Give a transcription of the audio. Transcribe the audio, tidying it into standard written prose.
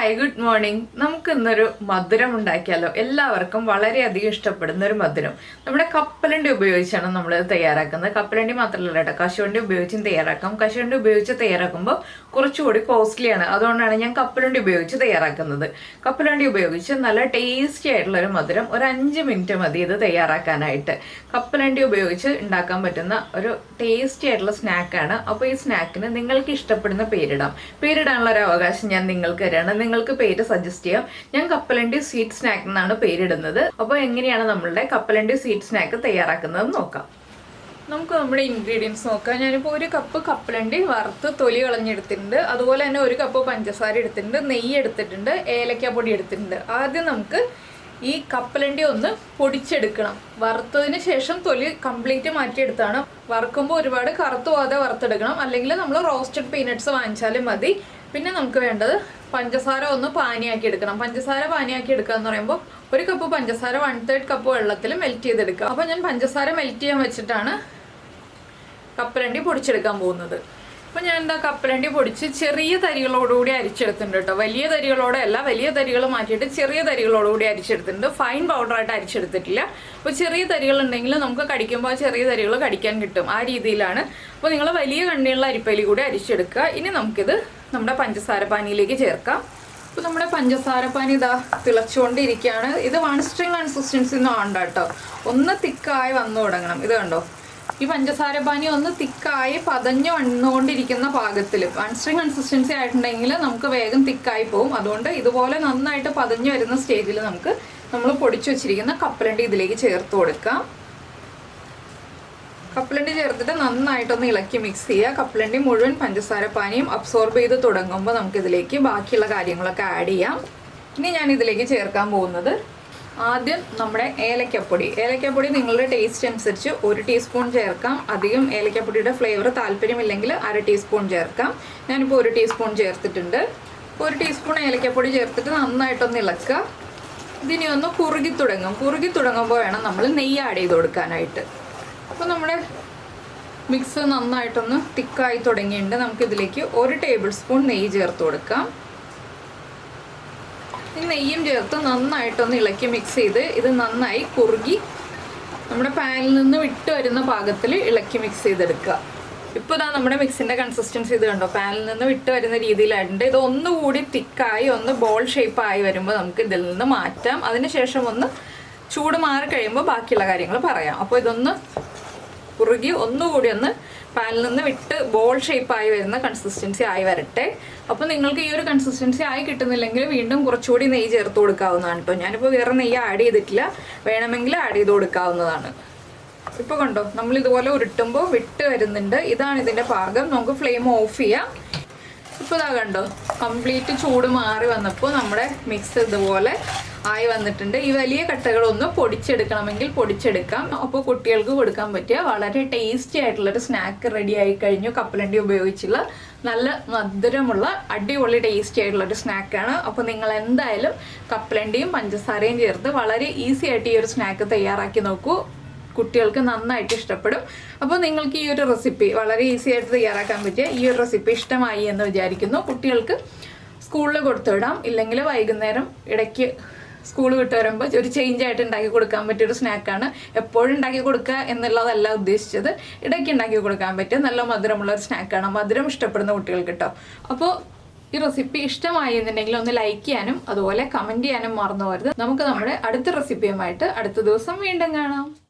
Hi good morning. നമുക്ക് ഇന്നൊരു മധുരം ഉണ്ടാക്കിയാലോ. എല്ലാവർക്കും വളരെയധികം ഇഷ്ടപ്പെടുന്ന ഒരു മധുരം. നമ്മുടെ കപ്പലണ്ടി ഉപയോഗിച്ചാണ് നമ്മൾ തയ്യാറാക്കുന്നത്. കപ്പലണ്ടി മാത്രമല്ല കേട്ടോ, കശുവണ്ടി ഉപയോഗിച്ചും തയ്യാറാക്കാം. കശുവണ്ടി ഉപയോഗിച്ച് തയ്യാറാക്കുമ്പോൾ കുറച്ചുകൂടി കോസ്റ്റ്ലിയാണ്. അതുകൊണ്ടാണ് ഞാൻ കപ്പലണ്ടി ഉപയോഗിച്ച് തയ്യാറാക്കുന്നത്. കപ്പലണ്ടി ഉപയോഗിച്ച് നല്ല ടേസ്റ്റി ആയിട്ടുള്ള ഒരു മധുരം. ഒരു 5 മിനിറ്റ് മതി ഇത് തയ്യാറാക്കാനായിട്ട്. കപ്പലണ്ടി ഉപയോഗിച്ച് ഉണ്ടാക്കാൻ പറ്റുന്ന ഒരു ടേസ്റ്റി ആയിട്ടുള്ള സ്നാക്കാണ്. അപ്പോൾ ഈ സ്നാക്കിന് നിങ്ങൾക്ക് ഇഷ്ടപ്പെടുന്ന പേരിടാനുള്ള ഒരു അവകാശം ഞാൻ നിങ്ങൾക്ക് തരാണ്. നിങ്ങൾക്ക് പേര് സജസ്റ്റ് ചെയ്യാം. ഞാൻ കപ്പലണ്ടി സ്വീറ്റ് സ്നാക്ക് എന്നാണ് പേരിടുന്നത്. അപ്പോൾ എങ്ങനെയാണ് നമ്മളുടെ കപ്പലണ്ടി സ്വീറ്റ് സ്നാക്ക് തയ്യാറാക്കുന്നത് നോക്കാം. നമുക്ക് നമ്മുടെ ഇൻഗ്രീഡിയൻസ് നോക്കാം. ഞാനിപ്പോൾ 1 കപ്പ് കപ്പലണ്ടി വറുത്ത് തൊലി കളഞ്ഞെടുത്തിട്ടുണ്ട്. അതുപോലെ തന്നെ 1 കപ്പ് പഞ്ചസാര എടുത്തിട്ടുണ്ട്, നെയ്യ് എടുത്തിട്ടുണ്ട്, ഏലക്കാപ്പൊടി എടുത്തിട്ടുണ്ട്. ആദ്യം നമുക്ക് ഈ കപ്പലണ്ടി ഒന്ന് പൊടിച്ചെടുക്കണം. വറുത്തതിന് ശേഷം തൊലി കംപ്ലീറ്റ് മാറ്റിയെടുത്താണ്. വറുക്കുമ്പോൾ ഒരുപാട് കറുത്തു പോകാതെ വറുത്തെടുക്കണം, അല്ലെങ്കിൽ നമ്മൾ റോസ്റ്റഡ് പീനട്ട്സ് വാങ്ങിച്ചാലും മതി. പിന്നെ നമുക്ക് വേണ്ടത് പഞ്ചസാര ഒന്ന് പാനിയാക്കി എടുക്കണം. പഞ്ചസാര പാനിയാക്കി എടുക്കുക എന്ന് പറയുമ്പോൾ 1 കപ്പ് പഞ്ചസാര 1/3 കപ്പ് വെള്ളത്തിൽ മെൽറ്റ് ചെയ്തെടുക്കുക. അപ്പോൾ ഞാൻ പഞ്ചസാര മെൽറ്റ് ചെയ്യാൻ വെച്ചിട്ടാണ് കപ്പലണ്ടി പൊടിച്ചെടുക്കാൻ പോകുന്നത്. അപ്പോൾ ഞാൻ എന്താ കപ്പലണ്ടി പൊടിച്ച് ചെറിയ തരികളോടുകൂടി അരിച്ചെടുത്തിട്ടുണ്ട് കേട്ടോ. വലിയ തരികളോടെ അല്ല, വലിയ തരികൾ മാറ്റിയിട്ട് ചെറിയ തരികളോടുകൂടി അരിച്ചെടുത്തിട്ടുണ്ട്. ഫൈൻ പൗഡറായിട്ട് അരിച്ചെടുത്തിട്ടില്ല. അപ്പോൾ ചെറിയ തരികൾ ഉണ്ടെങ്കിൽ നമുക്ക് കടിക്കുമ്പോൾ ചെറിയ തരികൾ കടിക്കാൻ കിട്ടും. ആ രീതിയിലാണ്. അപ്പോൾ നിങ്ങൾ വലിയ കണ്ണിയുള്ള അരിപ്പയിൽ കൂടി അരിച്ചെടുക്കുക. ഇനി നമുക്കിത് നമ്മുടെ പഞ്ചസാര പാനിയിലേക്ക് ചേർക്കാം. അപ്പോൾ നമ്മുടെ പഞ്ചസാര പാനി ഇതാ തിളച്ചുകൊണ്ടിരിക്കുകയാണ്. ഇത് 1 സ്ട്രിങ് കൺസിസ്റ്റൻസി ഒന്നും ആണ്ട കേട്ടോ. ഒന്ന് തിക്കായി വന്നു തുടങ്ങണം. ഇത് കണ്ടോ, ഈ പഞ്ചസാര പാനി ഒന്ന് തിക്കായി പതഞ്ഞു വന്നുകൊണ്ടിരിക്കുന്ന പാകത്തിൽ 1 സ്ട്രിങ് കൺസിസ്റ്റൻസി ആയിട്ടുണ്ടെങ്കിൽ നമുക്ക് വേഗം തിക്കായി പോകും. അതുകൊണ്ട് ഇതുപോലെ നന്നായിട്ട് പതഞ്ഞു വരുന്ന സ്റ്റേജിൽ നമുക്ക് നമ്മൾ പൊടിച്ചു വെച്ചിരിക്കുന്ന കപ്പലണ്ടി ഇതിലേക്ക് ചേർത്ത് കൊടുക്കാം. കപ്പലണ്ടി ചേർത്തിട്ട് നന്നായിട്ടൊന്ന് ഇളക്കി മിക്സ് ചെയ്യുക. കപ്പലണ്ടി മുഴുവൻ പഞ്ചസാര പാനിയും അബ്സോർബ് ചെയ്ത് തുടങ്ങുമ്പോൾ നമുക്കിതിലേക്ക് ബാക്കിയുള്ള കാര്യങ്ങളൊക്കെ ആഡ് ചെയ്യാം. ഇനി ഞാൻ ഇതിലേക്ക് ചേർക്കാൻ പോകുന്നത് ആദ്യം നമ്മുടെ ഏലക്കപ്പൊടി. ഏലക്കപ്പൊടി നിങ്ങളുടെ ടേസ്റ്റ് അനുസരിച്ച് 1 ടീസ്പൂൺ ചേർക്കാം. അധികം ഏലക്കപ്പൊടിയുടെ ഫ്ലേവർ താല്പര്യമില്ലെങ്കിൽ 1/2 ടീസ്പൂൺ ചേർക്കാം. ഞാനിപ്പോൾ 1 ടീസ്പൂൺ ചേർത്തിട്ടുണ്ട്. 1 ടീസ്പൂൺ ഏലക്കപ്പൊടി ചേർത്തിട്ട് നന്നായിട്ടൊന്ന് ഇളക്കുക. ഇതിനി ഒന്ന് കുറുകി തുടങ്ങുമ്പോൾ വേണം നമ്മൾ നെയ്യ് ആഡ് ചെയ്ത് കൊടുക്കാനായിട്ട്. അപ്പോൾ നമ്മുടെ മിക്സ് നന്നായിട്ടൊന്ന് തിക്കായി തുടങ്ങിയിട്ടുണ്ട്. നമുക്കിതിലേക്ക് 1 ടേബിൾ സ്പൂൺ നെയ്യ് ചേർത്ത് കൊടുക്കാം. ഈ നെയ്യും ചേർത്ത് നന്നായിട്ടൊന്ന് ഇളക്കി മിക്സ് ചെയ്ത് ഇത് നന്നായി കുറുകി നമ്മുടെ പാനിൽ നിന്ന് വിട്ട് വരുന്ന പാകത്തിൽ ഇളക്കി മിക്സ് ചെയ്തെടുക്കുക. ഇപ്പോൾ ഇതാ നമ്മുടെ മിക്സിൻ്റെ കൺസിസ്റ്റൻസി ഇത് കണ്ടോ, പാനിൽ നിന്ന് വിട്ട് വരുന്ന രീതിയിലായിട്ടുണ്ട്. ഇത് ഒന്നുകൂടി തിക്കായി ഒന്ന് ബോൾ ഷേപ്പായി വരുമ്പോൾ നമുക്ക് ഇതിൽ നിന്ന് മാറ്റാം. അതിനുശേഷം ഒന്ന് ചൂട് മാറി കഴിയുമ്പോൾ ബാക്കിയുള്ള കാര്യങ്ങൾ പറയാം. അപ്പോൾ ഇതൊന്ന് കുറുകി ഒന്നുകൂടി ഒന്ന് പാനിൽ നിന്ന് വിട്ട് ബോൾ ഷേപ്പായി വരുന്ന കൺസിസ്റ്റൻസി ആയി വരട്ടെ. അപ്പോൾ നിങ്ങൾക്ക് ഈ ഒരു കൺസിസ്റ്റൻസി ആയി കിട്ടുന്നില്ലെങ്കിൽ വീണ്ടും കുറച്ചുകൂടി നെയ്യ് ചേർത്ത് കൊടുക്കാവുന്നതാണ് കേട്ടോ. ഞാനിപ്പോൾ വേറെ നെയ്യ് ആഡ് ചെയ്തിട്ടില്ല, വേണമെങ്കിൽ ആഡ് ചെയ്ത് കൊടുക്കാവുന്നതാണ്. ഇപ്പോൾ കണ്ടോ, നമ്മൾ ഇതുപോലെ ഉരുട്ടുമ്പോൾ വിട്ട് വരുന്നുണ്ട്. ഇതാണ് ഇതിൻ്റെ പാകം. നമുക്ക് ഫ്ലെയിം ഓഫ് ചെയ്യാം. ഇപ്പോൾ ഇതാ കണ്ടോ, കംപ്ലീറ്റ് ചൂട് മാറി വന്നപ്പോൾ നമ്മുടെ മിക്സ് ഇതുപോലെ ആയി വന്നിട്ടുണ്ട്. ഈ വലിയ കട്ടകളൊന്ന് പൊടിച്ചെടുക്കണമെങ്കിൽ പൊടിച്ചെടുക്കാം. അപ്പോൾ കുട്ടികൾക്ക് കൊടുക്കാൻ പറ്റിയ വളരെ ടേസ്റ്റി ആയിട്ടുള്ളൊരു സ്നാക്ക് റെഡി ആയി കഴിഞ്ഞു. കപ്പലണ്ടി ഉപയോഗിച്ചുള്ള നല്ല മധുരമുള്ള അടിപൊളി ടേസ്റ്റി ആയിട്ടുള്ളൊരു സ്നാക്കാണ്. അപ്പോൾ നിങ്ങൾ എന്തായാലും കപ്പലണ്ടിയും പഞ്ചസാരയും ചേർത്ത് വളരെ ഈസി ആയിട്ട് ഈ ഒരു സ്നാക്ക് തയ്യാറാക്കി നോക്കൂ. കുട്ടികൾക്ക് നന്നായിട്ട് ഇഷ്ടപ്പെടും. അപ്പോൾ നിങ്ങൾക്ക് ഈ ഒരു റെസിപ്പി വളരെ ഈസി ആയിട്ട് തയ്യാറാക്കാൻ പറ്റിയ ഈ ഒരു റെസിപ്പി ഇഷ്ടമായി എന്ന് വിചാരിക്കുന്നു. കുട്ടികൾക്ക് സ്കൂളിൽ കൊടുത്തുവിടാം, ഇല്ലെങ്കിൽ വൈകുന്നേരം ഇടയ്ക്ക് സ്കൂൾ വിട്ട് വരുമ്പോൾ ഒരു ചേഞ്ച് ആയിട്ട് ഉണ്ടാക്കി കൊടുക്കാൻ പറ്റിയൊരു സ്നാക്കാണ്. എപ്പോഴും ഉണ്ടാക്കി കൊടുക്കുക എന്നുള്ളതല്ല ഉദ്ദേശിച്ചത്, ഇടയ്ക്ക് ഉണ്ടാക്കി കൊടുക്കാൻ പറ്റിയ നല്ല മധുരമുള്ള ഒരു സ്നാക്കാണ്. മധുരം ഇഷ്ടപ്പെടുന്ന കുട്ടികൾക്ക് കേട്ടോ. അപ്പോൾ ഈ റെസിപ്പി ഇഷ്ടമായി എന്നുണ്ടെങ്കിൽ ഒന്ന് ലൈക്ക് ചെയ്യാനും അതുപോലെ കമൻറ്റ് ചെയ്യാനും മറന്നു പോകരുത്. നമുക്ക് നമ്മുടെ അടുത്ത റെസിപ്പിയുമായിട്ട് അടുത്ത ദിവസം വീണ്ടും കാണാം.